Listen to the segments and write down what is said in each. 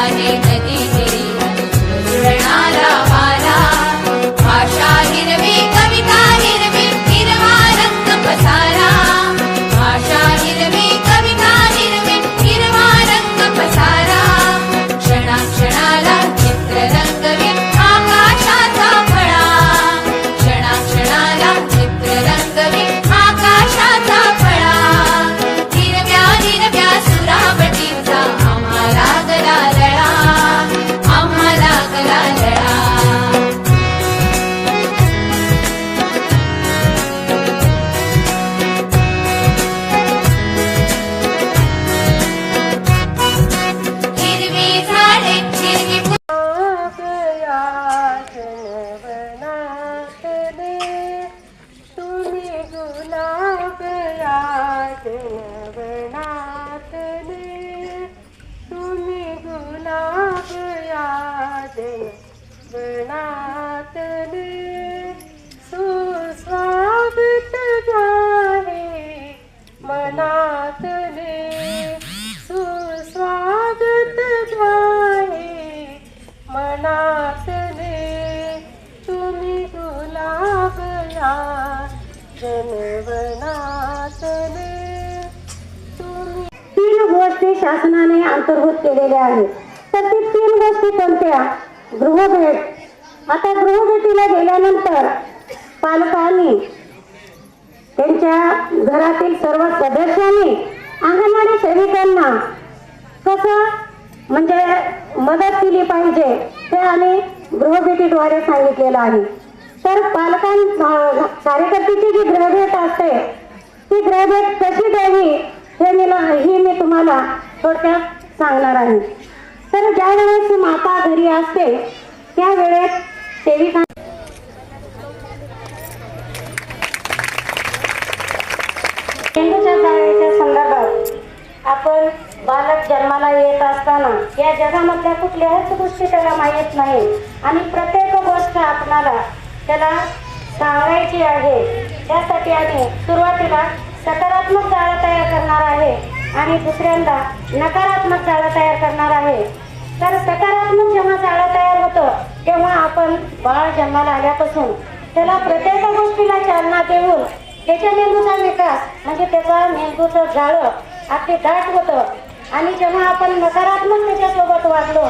आहे नदी हिरी जुळणारा वारा भाषा हिरवी कविता हिरवी हिरवा रंग पसारा भाषा हिरवी कविता हिरवी हिरवा रंग पसारा क्षणाक्षणाला चित्र रंगवी आकाशाचा फळा क्षणाक्षणाला चित्र रंगवी आकाशाचा फळा हिरव्या हिरव्या सुरावटीचा आम्हाला गला लळा आम्हाला गला लळा हिरवी झाडे हिरवी तुम्ही गुलाब तुम्ही गुलाब बनातले सुस्वागत आहे मनातले सुस्वागत आहे मनातले तुम्ही गुलाब या जनवनातले तुम्ही 3 गोष्टी शासनाने अंतर्भूत केलेल्या आहेत. तर ती 3 गोष्टी कोणत्या? गृहभेट. आता गृहभेटीला गेल्यानंतर पालकांनी त्यांच्या घरातील सर्व सदस्यांनी अंगणवाडी सेविकांना कसं म्हणजे मदत केली पाहिजे ते आम्ही गृहभेटीद्वारे सांगितलेलं आहे. तर कार्यकर्त्याची जी गृहभेट असते ती गृहभेट कशी द्यावी ही मी तुम्हाला थोडक्यात सांगणार आहे. तर ज्या वेळेस माता घरी असते त्यावेळेस सेविका मेंदूच्या जाळ्याच्या संदर्भात आपण बालक जन्माला येत असताना या जगामधल्या कुठल्याच गोष्टी त्याला माहीत नाही आणि प्रत्येक गोष्ट आपणाला त्याला सांगायची आहे. त्यासाठी आम्ही सुरुवातीला सकारात्मक जाळं तयार करणार आहे आणि दुसऱ्यांदा नकारात्मक जाळं तयार करणार आहे. तर सकारात्मक जेव्हा जाळं तयार होतं तेव्हा आपण बाळ जन्माला आल्यापासून त्याला प्रत्येक गोष्टीला चालना देऊन त्याच्या मेंदूचा विकास म्हणजे त्याचा मेंदूचं जाळं अगदी दाट होतं. आणि जेव्हा आपण नकारात्मक त्याच्यासोबत वागलो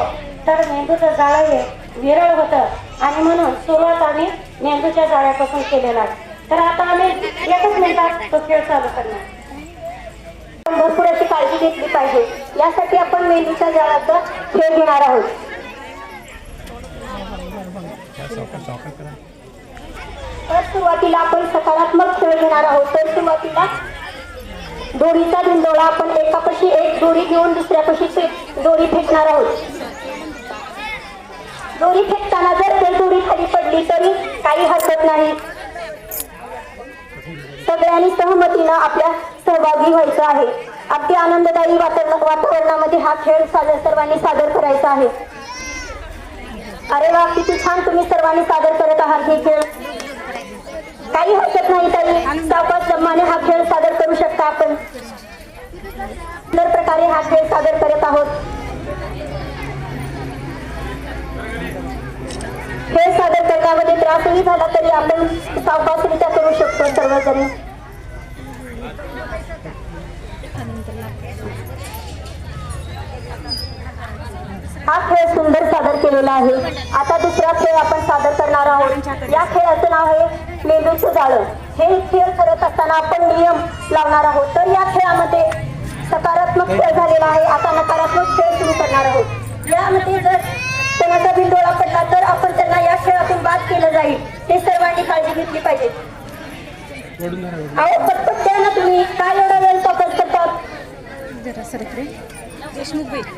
तर मेंदूचं जाळं हे विरळ होतं आणि म्हणून सुरुवात आम्ही मेंदूच्या जाळ्यापासून केलेला आहे. तर आता आम्ही 1 मिनिटात तो खेळ चालू करणार. भरपूर अशी काळजी घेतली पाहिजे यासाठी आपण मेंदूच्या जाळ्याचा खेळ घेणार आहोत. तर सुरुवातीला आपण सकारात्मक खेळ घेणार आहोत. तर सुरुवातीला दोरीचा भिंडोळा आपण एकापाशी एक दोरी घेऊन दुसऱ्यापाशी दोरी फेकणार आहोत. दोरी फेकताना जर ते दोरी खाली पडली तरी काही हरकत नाही. सगळ्यांनी सहमतीनं आपल्या सहभागी व्हायचं आहे. अगदी आनंददायी वातावरणामध्ये हा खेळ सर्वांनी सादर करायचा आहे. अरे वा, किती छान तुम्ही सर्वांनी सादर करत आहात हे खेळ. काही हरकत नाही ताई, सावकाश दमाने हा खेळ सादर करू शकता आपण. सुंदर प्रकारे हा खेळ सादर करत आहोत. खेळ सादर करण्यामध्ये त्रासही झाला तरी आपण सावकाशरित्या करू शकतो सर्वजण. हा खेळ सुंदर सादर केलेला आहे. आता दुसरा खेळ आपण सादर करणार आहोत. या खेळाचं नाव आहे मेंदूचं जाळं. हे खेळ करत असताना आपण नियम लावणार आहोत. तर या खेळामध्ये सकारात्मक खेळ झालेला आहे. आता नकारात्मक खेळ सुरू करणार आहोत. यामध्ये जर कोणाचा भिंडोळा पडला तर आपण त्यांना या खेळातून बाद केलं जाईल. हे सर्वांनी काळजी घेतली पाहिजे. अहो पटपट द्या ना तुम्ही, काय एवढा वेळ फॉकस करतात?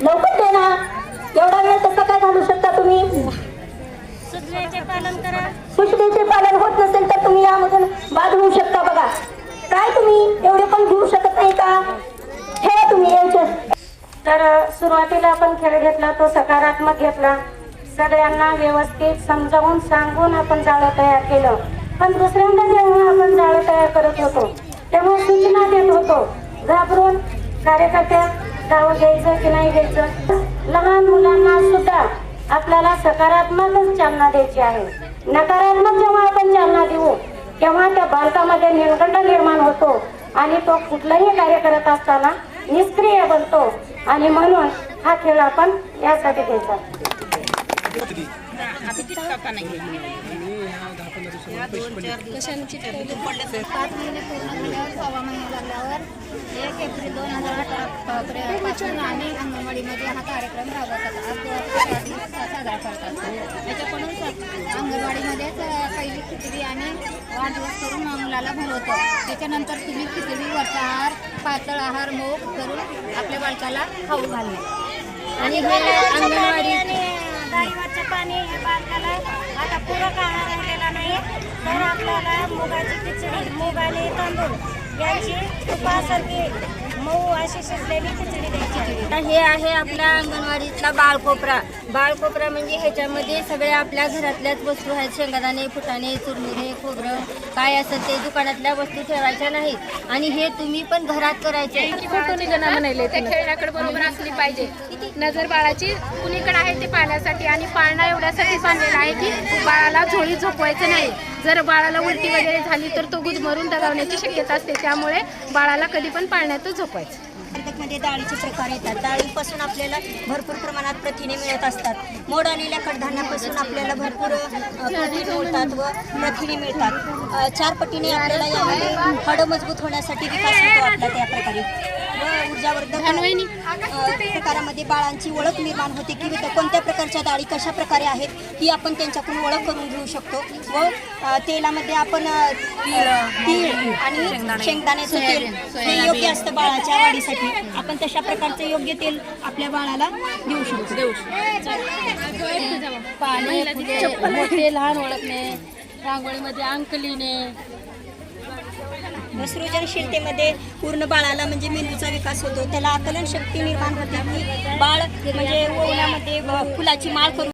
लवकर द्या ना, एवढा वेळ कसं काय घालू शकता तुम्ही? सूचनेचे पालन करा. सूचनेचे पालन होत नसेल तर तुम्ही यामधून बाद होऊ शकता. बघा काय तुम्ही एवढे पण घेऊ शकत नाही का? खेळा तुम्ही यायचे. तर सुरुवातीला आपण खेळ घेतला तो सकारात्मक घेतला. सगळ्यांना व्यवस्थित समजावून सांगून आपण जाळं तयार केलं. पण दुसऱ्यांदा जेव्हा आपण जाळं तयार करत होतो तेव्हा सूचना देत होतो. घाबरून कार्यकर्त्या जावं घ्यायचं की नाही घ्यायचं. लहान मुलांना बालकाला सकारात्मकच चालना द्यायची आहे. नकारात्मक जेव्हा आपण चालना देऊ तेव्हा त्या बालकामध्ये निर्गंड निर्माण होतो आणि तो कुठलाही कार्य करत असताना निष्क्रिय बनतो. आणि म्हणून हा खेळ आपण यासाठी घ्यायचा. 5 महिने पूर्ण झाल्यावर 6वा महिना लागल्यावर 1 एप्रिल 2018 पासून आम्ही अंगणवाडीमध्ये हा कार्यक्रम राबवतात साजरा करतात. त्याच्याकडून अंगणवाडीमध्येच पहिली खिचडी आणि वाढदिवस करून मुलाला भरवतो. त्याच्यानंतर तुम्ही खिचडीवरचा आहार, पातळ आहार मोग करून आपल्या बालकाला खाऊ घालणे. आणि हे अंगणवाडी डाळीवरचं पाणी हे बालकाला आता पूरक आहार राहिलेला नाही, तर आपल्याला मुगाची खिचडी, मूग आणि तांदूळ यांची तुपासारखी मऊ अशी शिजलेली खिचडी द्यायची आहे. हे आहे आपल्या अंगणवाडीतला बाळकोपरा. बाळकोपरा म्हणजे ह्याच्यामध्ये सगळ्या आपल्या घरातल्याच वस्तू आहेत. शेंगदाणे, फुटाणे, चुरमुरे, खोबरं काय असेल ते दुकानातल्या वस्तू ठेवायच्या नाहीत. आणि हे तुम्ही पण घरात करायचे. फोटो निघणं म्हणाले ते खेळण्याकडे बरोबर असली पाहिजे. नजर बाळाची कुणीकडे आहे ते पाहण्यासाठी आणि पाळणा एवढ्यासाठी बांधलेला आहे की बाळाला झोळी झोपवायचं नाही. जर बाळाला उलटी वगैरे झाली तर तो गुदमरून दगावण्याची शक्यता असते. त्यामुळे बाळाला कधी पण पाळण्यातच झोपायचं. मध्ये डाळीचे प्रकार येतात. डाळीपासून आपल्याला भरपूर प्रमाणात प्रथिने मिळत असतात. मोड आलेल्या कडधान्यापासून आपल्याला भरपूर प्रोटीन मिळतात व प्रथिने मिळतात. 4 पटीने आपल्याला यामध्ये हाडं मजबूत होण्यासाठी विकास होतो आपला त्या प्रकारे. व ऊर्जावर्धक प्रकारामध्ये बाळांची ओळख निर्माण होते की कोणत्या प्रकारच्या डाळी कशा प्रकारे आहेत ही आपण त्यांच्याकडून ओळख करून घेऊ शकतो. व तेलामध्ये आपण तीळ आणि शेंगदाण्याचं तेल हे योग्य असतं बाळाच्या वाढीसाठी. आपण तशा प्रकारचं योग्य तेल आपल्या बाळाला देऊ शकतो. पाणी, मोठे लहान ओळखणे, रांगोळीमध्ये अंक लिहिणे. सृजनशीलतेमध्ये पूर्ण बाळाला म्हणजे मेंदूचा विकास होतो. त्याला आकलन शक्ती निर्माण होते. बाळ म्हणजे ओवण्यामध्ये फुलाची माळ करून